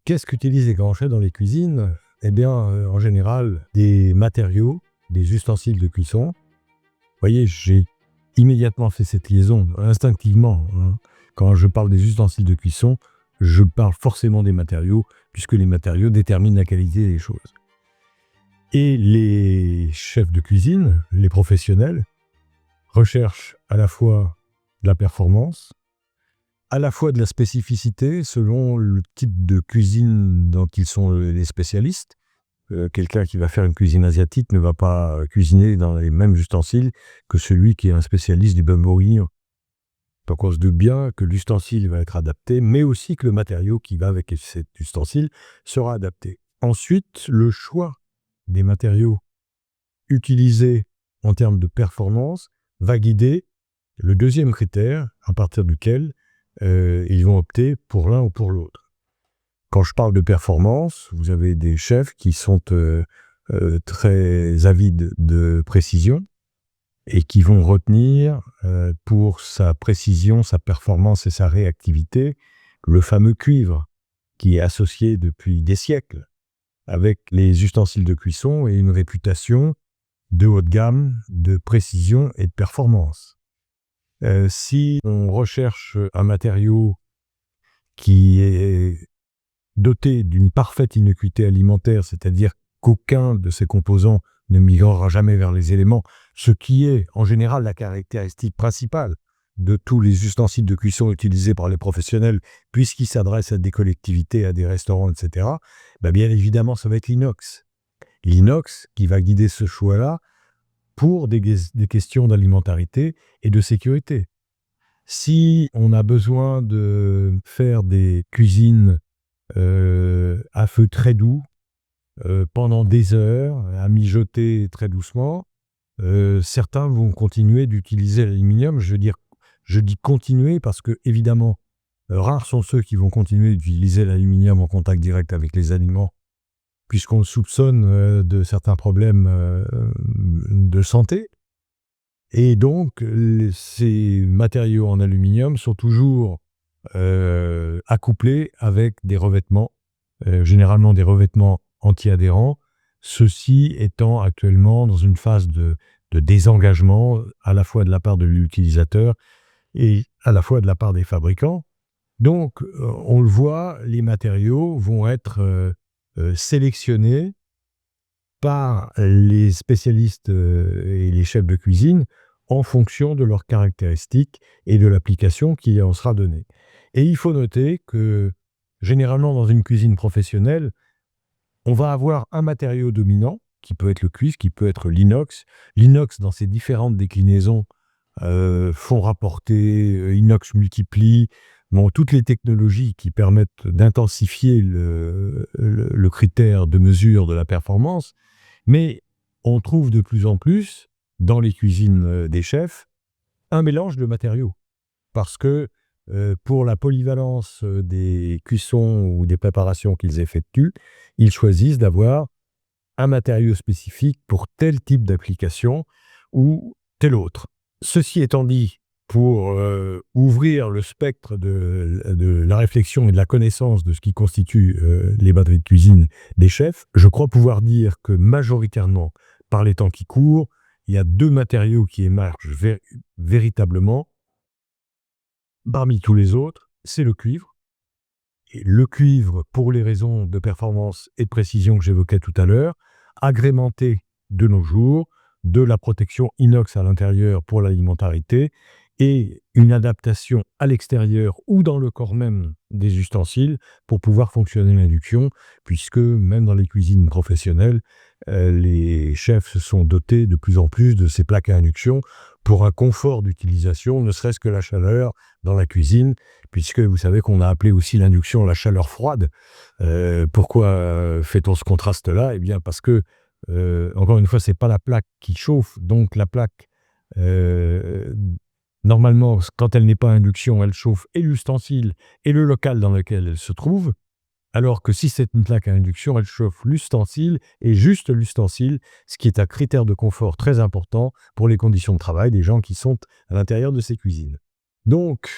Qu'est-ce qu'utilisent les grands chefs dans les cuisines? Eh bien, en général, des matériaux, des ustensiles de cuisson. Vous voyez, j'ai immédiatement fait cette liaison, instinctivement, hein. Quand je parle des ustensiles de cuisson, je parle forcément des matériaux, puisque les matériaux déterminent la qualité des choses. Et les chefs de cuisine, les professionnels, recherchent à la fois de la performance, à la fois de la spécificité selon le type de cuisine dont ils sont les spécialistes. Quelqu'un qui va faire une cuisine asiatique ne va pas cuisiner dans les mêmes ustensiles que celui qui est un spécialiste du bœuf bourguignon. Donc on se doute bien que l'ustensile va être adapté, mais aussi que le matériau qui va avec cet ustensile sera adapté. Ensuite, le choix des matériaux utilisés en termes de performance va guider le deuxième critère à partir duquel ils vont opter pour l'un ou pour l'autre. Quand je parle de performance, vous avez des chefs qui sont très avides de précision et qui vont retenir pour sa précision, sa performance et sa réactivité le fameux cuivre qui est associé depuis des siècles avec les ustensiles de cuisson et une réputation de haut de gamme, de précision et de performance. Si on recherche un matériau qui est doté d'une parfaite innocuité alimentaire, c'est-à-dire qu'aucun de ses composants ne migrera jamais vers les éléments, ce qui est en général la caractéristique principale de tous les ustensiles de cuisson utilisés par les professionnels, puisqu'ils s'adressent à des collectivités, à des restaurants, etc., bien évidemment, ça va être l'inox. L'inox qui va guider ce choix-là pour des questions d'alimentarité et de sécurité. Si on a besoin de faire des cuisines à feu très doux, pendant des heures, à mijoter très doucement, certains vont continuer d'utiliser l'aluminium. Je dis continuer parce que, évidemment, rares sont ceux qui vont continuer d'utiliser l'aluminium en contact direct avec les aliments, puisqu'on le soupçonne de certains problèmes de santé. Et donc, ces matériaux en aluminium sont toujours accouplés avec des revêtements, généralement des revêtements anti-adhérents, ceux-ci étant actuellement dans une phase de désengagement à la fois de la part de l'utilisateur et à la fois de la part des fabricants. Donc, on le voit, les matériaux vont être sélectionnés par les spécialistes et les chefs de cuisine en fonction de leurs caractéristiques et de l'application qui en sera donnée. Et il faut noter que, généralement, dans une cuisine professionnelle, on va avoir un matériau dominant, qui peut être le cuivre, qui peut être l'inox. L'inox, dans ses différentes déclinaisons, font rapporter, inox multiplie, toutes les technologies qui permettent d'intensifier le critère de mesure de la performance, mais on trouve de plus en plus, dans les cuisines des chefs, un mélange de matériaux. Parce que pour la polyvalence des cuissons ou des préparations qu'ils effectuent, ils choisissent d'avoir un matériau spécifique pour tel type d'application ou tel autre. Ceci étant dit, pour ouvrir le spectre de la réflexion et de la connaissance de ce qui constitue les batteries de cuisine des chefs, je crois pouvoir dire que majoritairement, par les temps qui courent, il y a deux matériaux qui émergent véritablement. Parmi tous les autres, c'est le cuivre. Et le cuivre, pour les raisons de performance et de précision que j'évoquais tout à l'heure, agrémenté de nos jours de la protection inox à l'intérieur pour l'alimentarité et une adaptation à l'extérieur ou dans le corps même des ustensiles pour pouvoir fonctionner l'induction, puisque même dans les cuisines professionnelles, les chefs se sont dotés de plus en plus de ces plaques à induction pour un confort d'utilisation, ne serait-ce que la chaleur dans la cuisine, puisque vous savez qu'on a appelé aussi l'induction la chaleur froide. Pourquoi fait-on ce contraste-là? Eh bien parce que, encore une fois, ce n'est pas la plaque qui chauffe, donc la plaque, normalement, quand elle n'est pas induction, elle chauffe et l'ustensile et le local dans lequel elle se trouve, alors que si c'est une plaque à induction, elle chauffe l'ustensile et juste l'ustensile, ce qui est un critère de confort très important pour les conditions de travail des gens qui sont à l'intérieur de ces cuisines. Donc,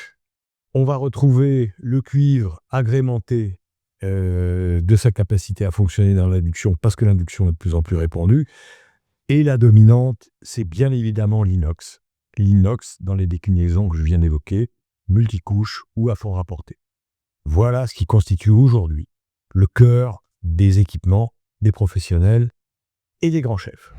on va retrouver le cuivre agrémenté de sa capacité à fonctionner dans l'induction, parce que l'induction est de plus en plus répandue. Et la dominante, c'est bien évidemment l'inox. L'inox dans les déclinaisons que je viens d'évoquer, multicouche ou à fond rapporté. Voilà ce qui constitue aujourd'hui le cœur des équipements des professionnels et des grands chefs.